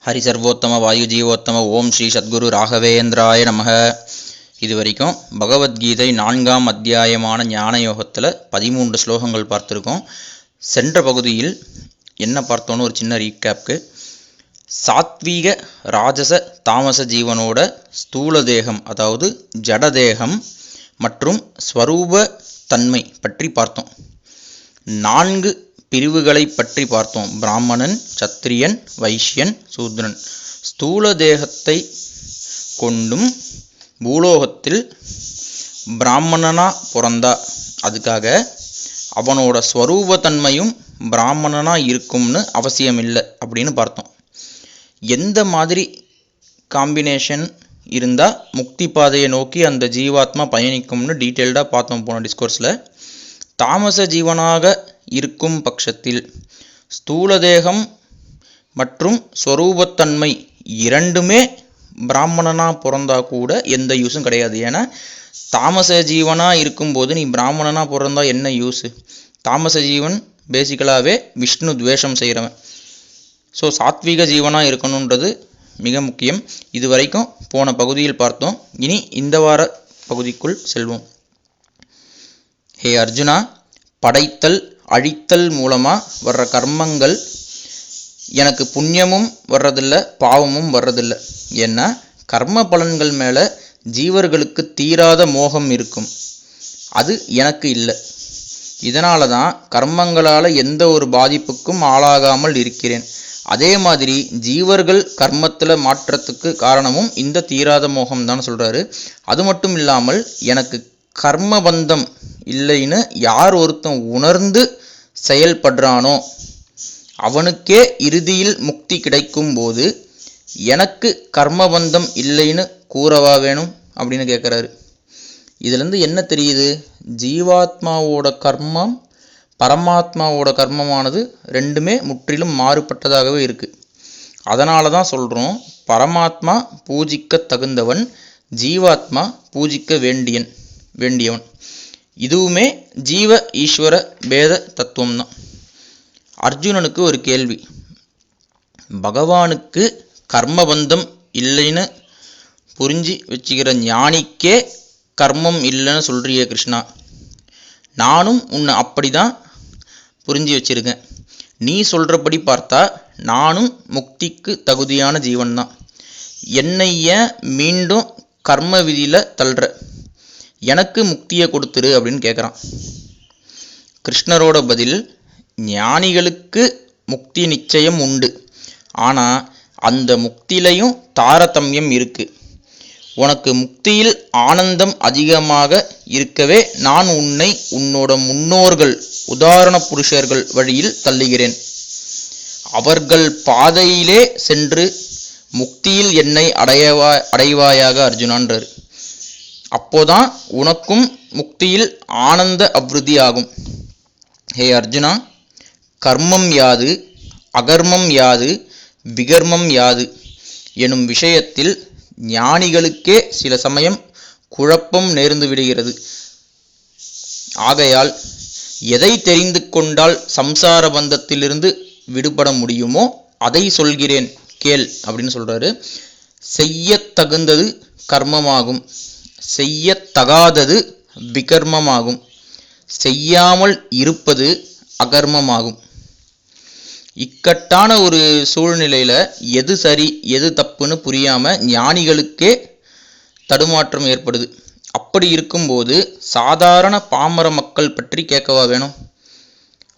ஹரிசர்வோத்தம வாயுஜீவோத்தம ஓம் ஸ்ரீ சத்குரு ராகவேந்திராய நமக. இது வரைக்கும் பகவத்கீதை 4ஆம் அத்தியாயமான ஞான யோகத்தில் 13 ஸ்லோகங்கள் பார்த்துருக்கோம். சென்ற பகுதியில் என்ன பார்த்தோன்னு ஒரு சின்ன ரீகேப்க்கு, சாத்வீக ராஜச தாமச ஜீவனோட ஸ்தூல தேகம், அதாவது ஜடதேகம் மற்றும் ஸ்வரூப தன்மை பற்றி பார்த்தோம். 4 பிரிவுகளை பற்றி பார்த்தோம். பிராமணன், சத்திரியன், வைஷ்யன், சூத்ரன். ஸ்தூல தேகத்தை கொண்டும் பூலோகத்தில் பிராமணனா பிறந்தா, அதுக்காக அவனோட ஸ்வரூபத்தன்மையும் பிராமணனா இருக்கும்னு அவசியம் இல்லை அப்படின்னு பார்த்தோம். எந்த மாதிரி காம்பினேஷன் இருந்தால் முக்தி பாதையை நோக்கி அந்த ஜீவாத்மா பயணிக்கும்னு டீட்டெயில்டாக பார்த்தோம் போன டிஸ்கோர்ஸில். தாமச ஜீவனாக இருக்கும் பட்சத்தில் ஸ்தூல தேகம் மற்றும் ஸ்வரூபத்தன்மை இரண்டுமே பிராமணனா பிறந்தா கூட எந்த யூஸும் கிடையாது. ஏன்னா தாமச ஜீவனா இருக்கும்போது நீ பிராமணனா பிறந்தா என்ன யூஸு? தாமச ஜீவன் பேசிக்கலாகவே விஷ்ணு துவேஷம் செய்கிறவன். ஸோ சாத்வீக ஜீவனாக இருக்கணுன்றது மிக முக்கியம். இது வரைக்கும் போன பகுதியில் பார்த்தோம். இனி இந்த வார பகுதிக்குள் செல்வோம். ஹே அர்ஜுனா, படைத்தல் அழித்தல் மூலமாக வர்ற கர்மங்கள் எனக்கு புண்ணியமும் வர்றதில்லை, பாவமும் வர்றதில்லை. ஏன்னா கர்ம பலன்கள் மேலே ஜீவர்களுக்கு தீராத மோகம் இருக்கும். அது எனக்கு இல்லை. இதனால தான் கர்மங்களால் எந்த ஒரு பாதிப்புக்கும் ஆளாகாமல் இருக்கிறேன். அதே மாதிரி ஜீவர்கள் கர்மத்தில் மாற்றத்துக்கு காரணமும் இந்த தீராத மோகம் தான் சொல்கிறாரு. அது மட்டும் இல்லாமல் எனக்கு கர்மபந்தம் இல்லைன்னு யார் ஒருத்தன் உணர்ந்து செயல்படுறானோ அவனுக்கே இறுதியில் முக்தி கிடைக்கும் போது எனக்கு கர்மபந்தம் இல்லைன்னு கூறவா வேணும் அப்படின்னு கேட்குறாரு. இதுலேருந்து என்ன தெரியுது? ஜீவாத்மாவோட கர்மம் பரமாத்மாவோட கர்மமானது ரெண்டுமே முற்றிலும் மாறுபட்டதாகவே இருக்குது. அதனால தான் சொல்கிறோம், பரமாத்மா பூஜிக்க தகுந்தவன், ஜீவாத்மா பூஜிக்க வேண்டியவன். இதுவுமே ஜீவ ஈஸ்வர பேத தத்துவம் தான். அர்ஜுனனுக்கு ஒரு கேள்வி. பகவானுக்கு கர்மபந்தம் இல்லைன்னு புரிஞ்சு வச்சுக்கிற ஞானிக்கே கர்மம் இல்லைன்னு சொல்கிறிய கிருஷ்ணா, நானும் உன்னை அப்படி தான் புரிஞ்சு வச்சிருக்கேன். நீ சொல்கிறபடி பார்த்தா நானும் முக்திக்கு தகுதியான ஜீவன் தான். என்னை ஏன் மீண்டும் கர்ம விதியில் தள்ளுற? எனக்கு முக்தியை கொடுத்துரு அப்படின்னு கேட்குறான். கிருஷ்ணரோட பதில், ஞானிகளுக்கு முக்தி நிச்சயம் உண்டு. ஆனால் அந்த முக்தியிலையும் தாரதமியம் இருக்குது. உனக்கு முக்தியில் ஆனந்தம் அதிகமாக இருக்கவே நான் உன்னை உன்னோட முன்னோர்கள் உதாரண புருஷர்கள் வழியில் தள்ளுகிறேன். அவர்கள் பாதையிலே சென்று முக்தியில் என்னை அடைவாயாக அர்ஜுனான்றார். அப்போதான் உனக்கும் முக்தியில் ஆனந்த அபிவிருத்தி ஆகும். ஹே அர்ஜுனா, கர்மம் யாது, அகர்மம் யாது, விகர்மம் யாது எனும் விஷயத்தில் ஞானிகளுக்கே சில சமயம் குழப்பம் நேர்ந்து விடுகிறது. ஆகையால் எதை தெரிந்து கொண்டால் சம்சார பந்தத்திலிருந்து விடுபட முடியுமோ அதை சொல்கிறேன் கேள் அப்படின்னு சொல்றாரு. செய்யத்தகுந்தது கர்மமாகும், செய்யத்தகாதது விகர்மமாகும், செய்யாமல் இருப்பது அகர்மமாகும். இக்கட்டான ஒரு சூழ்நிலையில் எது சரி எது தப்புன்னு புரியாமல் ஞானிகளுக்கே தடுமாற்றம் ஏற்படுது. அப்படி இருக்கும்போது சாதாரண பாமர மக்கள் பற்றி கேட்கவா வேணும்?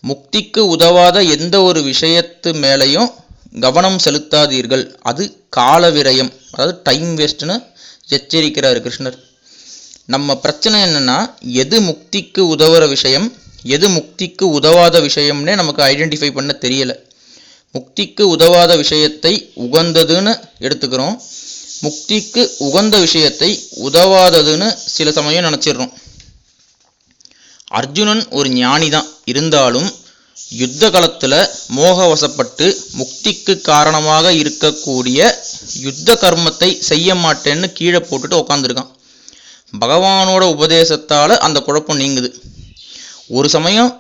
முக்திக்கு உதவாத எந்த ஒரு விஷயத்து மேலேயும் கவனம் செலுத்தாதீர்கள், அது கால விரயம், அதாவது டைம் வேஸ்ட்னு எச்சரிக்கிறார் கிருஷ்ணர். நம்ம பிரச்சனை என்னன்னா, எது முக்திக்கு உதவுற விஷயம் எது முக்திக்கு உதவாத விஷயம்னே நமக்கு ஐடென்டிஃபை பண்ண தெரியலை. முக்திக்கு உதவாத விஷயத்தை உகந்ததுன்னு எடுத்துக்கிறோம், முக்திக்கு உகந்த விஷயத்தை உதவாததுன்னு சில சமயம் நினச்சிடுறோம். அர்ஜுனன் ஒரு ஞானி தான், இருந்தாலும் யுத்த காலத்தில் மோகவசப்பட்டு முக்திக்கு காரணமாக இருக்கக்கூடிய யுத்த கர்மத்தை செய்ய மாட்டேன்னு கீழே போட்டுட்டு உக்காந்துருக்கான். பகவானோட உபதேசத்தால் அந்த குழப்பம் நீங்குது. ஒரு சமயம்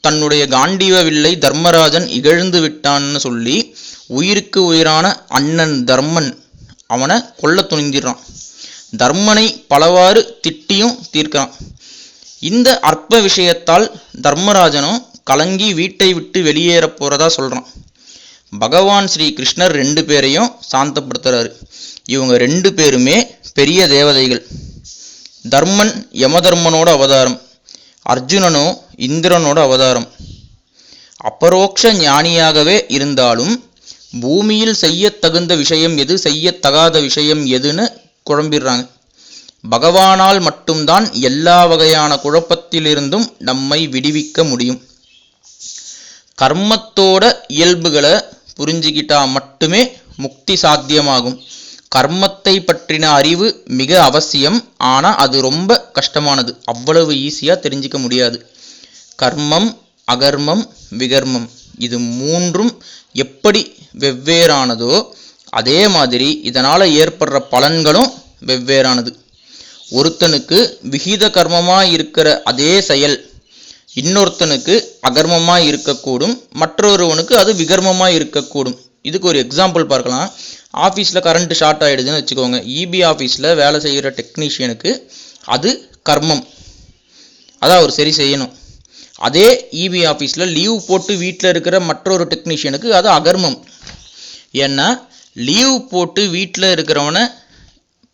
தன்னுடைய காண்டீவ வில்லை தர்மராஜன் இகழ்ந்து விட்டான்னு சொல்லி உயிருக்கு உயிரான அண்ணன் தர்மன் அவனை கொல்ல துணிந்திடுறான். தர்மனை பலவாறு திட்டியும் தீர்க்கிறான். இந்த அற்ப விஷயத்தால் தர்மராஜனும் கலங்கி வீட்டை விட்டு வெளியேற போறதா சொல்றான். பகவான் ஸ்ரீ கிருஷ்ணர் 2 பேரையும் சாந்தப்படுத்துறாரு. இவங்க 2 பேருமே பெரிய தேவதைகள். தர்மன் யமதர்மனோட அவதாரம், அர்ஜுனனோ இந்திரனோட அவதாரம். அபரோக்ஷ ஞானியாகவே இருந்தாலும் பூமியில் செய்ய தகுந்த விஷயம் எது, செய்யத்தகாத விஷயம் எதுன்னு குழம்பிடுறாங்க. பகவானால் மட்டும்தான் எல்லா வகையான குழப்பத்திலிருந்தும் நம்மை விடுவிக்க முடியும். கர்மத்தோட இயல்புகளை புரிஞ்சுக்கிட்டா மட்டுமே முக்தி சாத்தியமாகும். கர்மத்தை பற்றின அறிவு மிக அவசியம். ஆனால் அது ரொம்ப கஷ்டமானது. அவ்வளவு ஈஸியாக தெரிஞ்சிக்க முடியாது. கர்மம், அகர்மம், விகர்மம் இது 3ம் எப்படி வெவ்வேறானதோ அதே மாதிரி இதனால் ஏற்படுற பலன்களும் வெவ்வேறானது. ஒருத்தனுக்கு விகித கர்மமாக இருக்கிற அதே செயல் இன்னொருத்தனுக்கு அகர்மமாக இருக்கக்கூடும், மற்றொருவனுக்கு அது விகர்மமாக இருக்கக்கூடும். இதுக்கு ஒரு எக்ஸாம்பிள் பார்க்கலாம். ஆஃபீஸில் கரண்ட் ஷார்ட் ஆகிடுதுன்னு வச்சுக்கோங்க. இபி ஆஃபீஸில் வேலை செய்கிற டெக்னீஷியனுக்கு அது கர்மம், அதை அவர் சரி செய்யணும். அதே இபி ஆஃபீஸில் லீவ் போட்டு வீட்டில் இருக்கிற மற்றொரு டெக்னீஷியனுக்கு அது அகர்மம். ஏன்னா லீவ் போட்டு வீட்டில் இருக்கிறவனை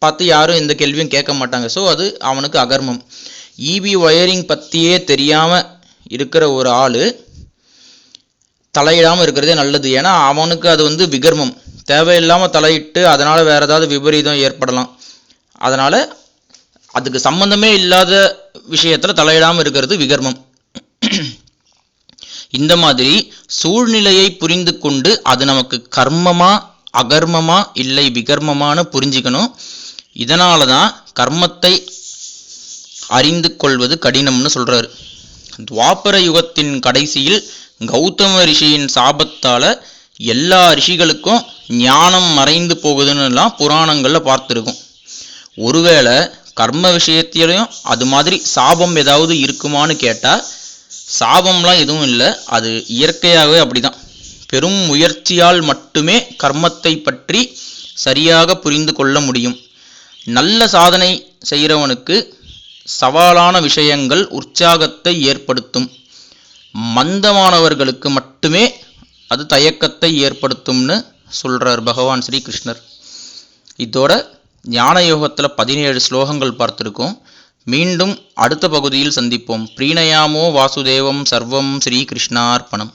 பார்த்து யாரும் எந்த கேள்வியும் கேட்க மாட்டாங்க. ஸோ அது அவனுக்கு அகர்மம். இபி ஒயரிங் பற்றியே தெரியாமல் இருக்கிற ஒரு ஆள் தலையிடாமல் இருக்கிறதே நல்லது. ஏன்னா அவனுக்கு அது விகர்மம். தேவையில்லாமல் தலையிட்டு அதனால் வேறு ஏதாவது விபரீதம் ஏற்படலாம். அதனால் அதுக்கு சம்பந்தமே இல்லாத விஷயத்தில் தலையிடாமல் இருக்கிறது விகர்மம். இந்த மாதிரி சூழ்நிலையை புரிந்து கொண்டு அது நமக்கு கர்மமா அகர்மமா இல்லை விகர்மமானு புரிஞ்சுக்கணும். இதனால தான் கர்மத்தை அறிந்து கொள்வது கடினம்னு சொல்றாரு. துவாபர யுகத்தின் கடைசியில் கௌதம ரிஷியின் சாபத்தால எல்லா ரிஷிகளுக்கும் ஞானம் மறைந்து போகுதுன்னுலாம் புராணங்கள்ல பார்த்துருக்கோம். ஒருவேளை கர்ம விஷயத்திலையும் அது மாதிரி சாபம் ஏதாவது இருக்குமான்னு கேட்டால் சாபம்லாம் எதுவும் இல்லை. அது இயற்கையாகவே அப்படிதான். பெரும் முயற்சியால் மட்டுமே கர்மத்தை பற்றி சரியாக புரிந்து கொள்ள முடியும். நல்ல சாதனை செய்கிறவனுக்கு சவாலான விஷயங்கள் உற்சாகத்தை ஏற்படுத்தும். மந்தமானவர்களுக்கு மட்டுமே அது தயக்கத்தை ஏற்படுத்தும்னு சொல்றார் பகவான் ஸ்ரீ கிருஷ்ணர். இதோட ஞான யோகத்தில் 17 ஸ்லோகங்கள் பார்த்துருக்கோம். மீண்டும் அடுத்த பகுதியில் சந்திப்போம். ப்ரீணயாமோ வாசுதேவம் சர்வம் ஸ்ரீ கிருஷ்ணார்ப்பணம்.